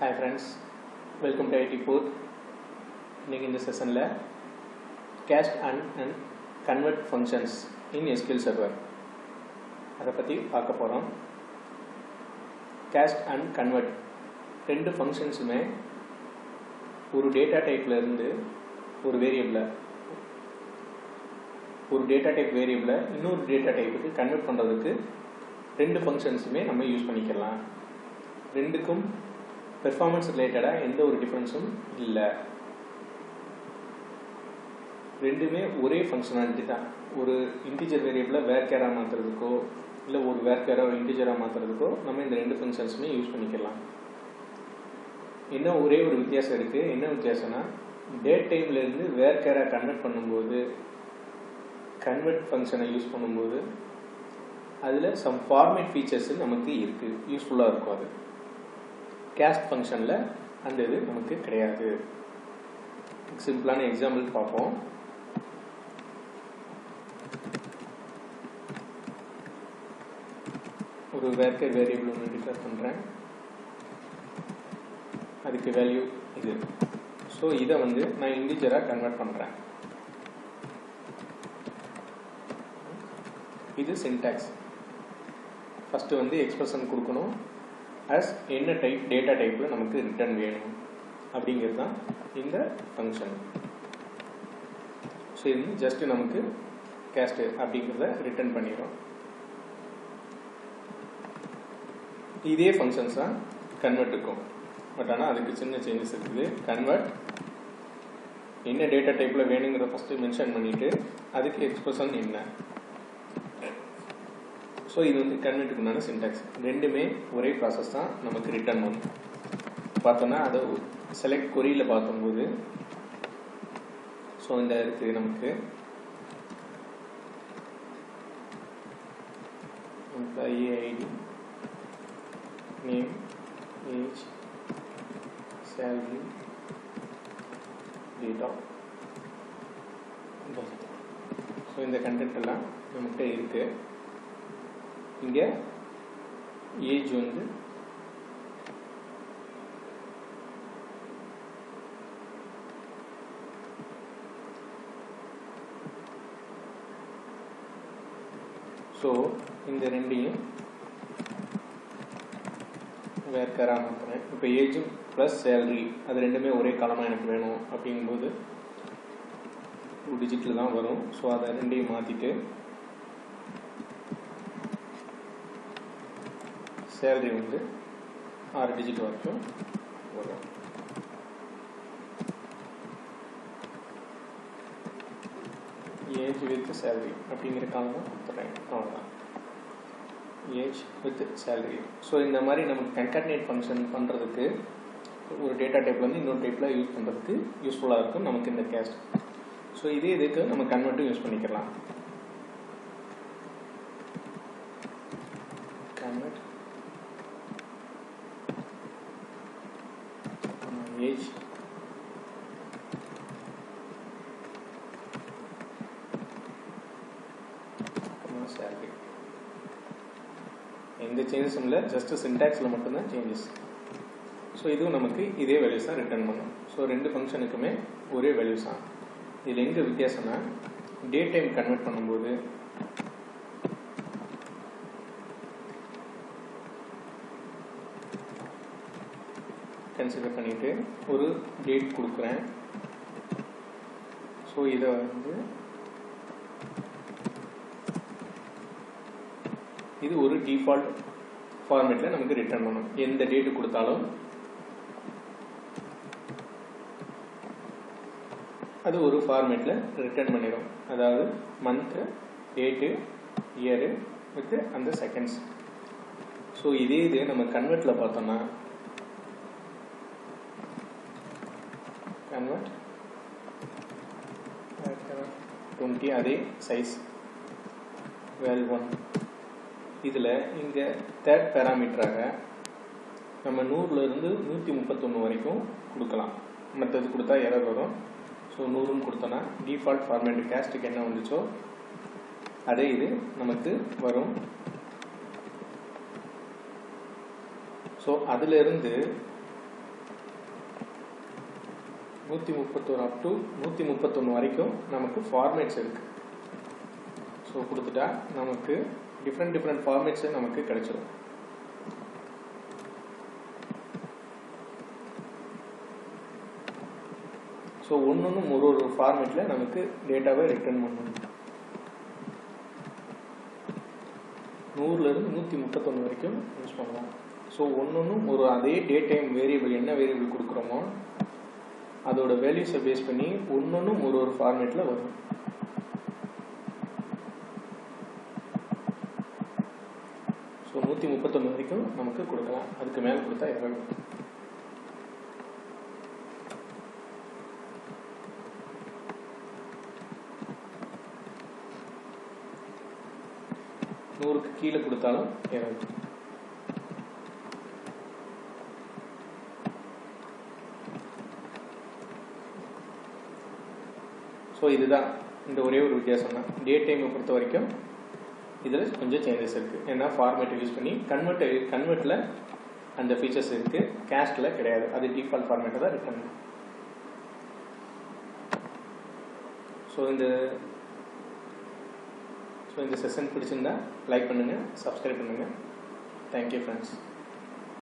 Hi friends, welcome to IT Port. இன்னைக்கு இந்த செஷனில் cast and convert functions in SQL Server அதை பற்றி பார்க்க போகிறோம். cast and convert ரெண்டு ஃபங்க்ஷன்ஸுமே ஒரு டேட்டா டைப்பில் இருந்து ஒரு டேட்டா டைப் வேரியபிளை இன்னொரு டேட்டா டைப்புக்கு கன்வெர்ட் பண்ணுறதுக்கு ரெண்டு ஃபங்க்ஷன்ஸுமே நம்ம யூஸ் பண்ணிக்கலாம். ரெண்டுக்கும் பெர்ஃபார்மன்ஸ் ரிலேட்டடாக எந்த ஒரு டிஃப்ரென்ஸும் இல்லை. ரெண்டுமே ஒரே ஃபங்க்ஷனாலிட்டி தான். ஒரு இன்டிஜர் வேரியபிளை வேர்கேராக மாற்றுறதுக்கோ இல்லை ஒரு வேர்கேராக இன்டிஜராக மாற்றுறதுக்கோ நம்ம இந்த ரெண்டு ஃபங்க்ஷன்ஸுமே யூஸ் பண்ணிக்கலாம். இன்னும் ஒரே ஒரு வித்தியாசம் இருக்குது. என்ன வித்தியாசம்னா, டேட் டைம்லேருந்து வேர்கேராக கன்வெர்ட் பண்ணும்போது கன்வெர்ட் ஃபங்க்ஷனை யூஸ் பண்ணும்போது அதில் சம் ஃபார்மேட் ஃபீச்சர்ஸ் நமக்கு இருக்குது, யூஸ்ஃபுல்லாக இருக்கும். அது கேஸ்ட் ஃபங்க்ஷனில் அந்த இது நமக்கு கிடையாது. சிம்பிளான எக்ஸாம்பிள் பார்ப்போம். ஒரு வேர்க்கர் வேரியபிள் ஒன்று டிக்ளேர் பண்ணுறேன், அதுக்கு வேல்யூ இது. ஸோ இதை நான் இன்டிஜராக கன்வெர்ட் பண்ணுறேன். இது சின்டாக்ஸ். ஃபஸ்ட்டு எக்ஸ்பிரஷன் கொடுக்கணும், as என்ன டைப் டேட்டா டைப்பில் நமக்கு ரிட்டர்ன் வேணும் அப்படிங்கிறது தான் இந்த ஃபங்க்ஷன். ஸோ இது ஜஸ்ட் நமக்கு கேஸ்ட் அப்படிங்கிறத ரிட்டர்ன் பண்ணிடும். இதே ஃபங்க்ஷன்ஸ் தான் கன்வெர்ட் இருக்கும், பட் ஆனால் அதுக்கு சின்ன சேஞ்சஸ் இருக்குது. கன்வெர்ட் என்ன டேட்டா டைப்பில் வேணுங்கிறத ஃபஸ்ட்டு மென்ஷன் பண்ணிவிட்டு அதுக்கு எக்ஸ்பிரஷன் என்ன. ஸோ இது கன்வெர்ட்டுக்குண்டான சின்டாக்ஸ். ரெண்டுமே ஒரே ப்ராசஸ் தான் நமக்கு ரிட்டர்ன் பண்ணும். பார்த்தோன்னா அதை செலக்ட் கொரியில் பார்க்கும்போது ஸோ இந்த இருக்குது நமக்கு employee ID, name, age, salary, data. So இந்த கண்டென்ட் எல்லாம் நம்மகிட்ட இருக்குது. இங்கே ஏஜ் ஸோ இந்த ரெண்டையும் வேர்க்கராக மாற்றுறேன். இப்போ ஏஜும் ப்ளஸ் சேலரி அது ரெண்டுமே ஒரே காலமாக எனக்கு வேணும் அப்படிங்கும்போது 2 டிஜிட்டில் தான் வரும். ஸோ அதை ரெண்டையும் மாற்றிட்டு சேலரி 6 டிஜிட் வரைக்கும் வரும். ஏஜ் வித் சேலரி அப்படிங்கிற காலம் கொடுத்துட்றேன். அவ்வளோதான், ஏஜ் வித் சேலரி. ஸோ இந்த மாதிரி நமக்கு கன்காட்டினேட் ஃபங்க்ஷன் பண்ணுறதுக்கு ஒரு டேட்டா டைப்பில் இன்னொரு டைப்பில் யூஸ் பண்ணுறதுக்கு யூஸ்ஃபுல்லாக இருக்கும் நமக்கு இந்த கேஸ்ட். ஸோ இதே இதுக்கு நம்ம கன்வெர்ட்டும் யூஸ் பண்ணிக்கலாம். Convert age salary. எந்த சேஞ்சஸும் இல்லை, ஜஸ்ட் சின்டாக்ஸில் மட்டும்தான் சேஞ்சஸ். ஸோ இதுவும் நமக்கு இதே வேல்யூஸ் தான் ரிட்டர்ன் பண்ணும். ஸோ ரெண்டு ஃபங்க்ஷனுக்குமே ஒரே வேல்யூஸ் தான். இதில் எங்கே வித்தியாசம்னா, டேட் டைம் கன்வெர்ட் பண்ணும்போது கன்சிடர் பண்ணிட்டு ஒரு டேட் கொடுக்குறேன். ஸோ இதை இது ஒரு டிஃபால்ட் ஃபார்மேட்டில் நமக்கு ரிட்டர்ன் பண்ணும். எந்த டேட்டு கொடுத்தாலும் அது ஒரு ஃபார்மேட்டில் ரிட்டர்ன் பண்ணிடும். அதாவது மந்த்து, டேட்டு, இயரு வித் அந்த செகண்ட்ஸ். ஸோ இதே இது நம்ம கன்வெர்ட்டில் பார்த்தோம்னா கன்வெர்ட் 20 அதே சைஸ் வேல்யூ 1. இதில் இங்கே தேர்ட் பேராமீட்டராக நம்ம 100லேருந்து 131 வரைக்கும் கொடுக்கலாம். மற்றது கொடுத்தா எரர் வரும். ஸோ 100ன்னு கொடுத்தோன்னா டிஃபால்ட் ஃபார்மேட் கேஸ்ட்டுக்கு என்ன வந்துச்சோ அதே இது நமக்கு வரும். ஸோ அதிலிருந்து 131 அப் டு 131 வரைக்கும் நமக்கு ஃபார்மேட்ஸ் இருக்குது. ஸோ கொடுத்துட்டா நமக்கு டிஃப்ரெண்ட் ஃபார்மேட்ஸு நமக்கு கிடைச்சிடும். ஸோ ஒன்று ஒரு ஃபார்மேட்டில் நமக்கு டேட்டாவை ரிட்டர்ன் பண்ணணும். 100லேருந்து 131 வரைக்கும் யூஸ் பண்ணலாம். ஸோ ஒன்று அதே டேட் டைம் வேரியபிள் என்ன வேரியபிள் கொடுக்குறோமோ அதோட வேல்யூஸை பேஸ் பண்ணி ஒன்று ஒரு ஃபார்மேட்டில் வரும். ஸோ 131 வரைக்கும் நமக்கு கொடுக்கலாம். அதுக்கு மேலே கொடுத்தா எரர். 100க்கு கீழே கொடுத்தாலும் எரர். ஸோ இதுதான் இந்த ஒரே ஒரு வித்தியாசம் தான். டேட் டைமை பொறுத்த வரைக்கும் இதில் கொஞ்சம் சேஞ்சஸ் இருக்குது. ஏன்னா ஃபார்மேட்டை யூஸ் பண்ணி கன்வெர்ட்டில் அந்த ஃபீச்சர்ஸ் இருக்குது, கேஸ்டில் கிடையாது. அது டிஃபால்ட் ஃபார்மேட்டை தான் ரிட்டர்ன். ஸோ இந்த செஷன் பிடிச்சிருந்தா லைக் பண்ணுங்கள், சப்ஸ்கிரைப் பண்ணுங்கள். Thank you friends.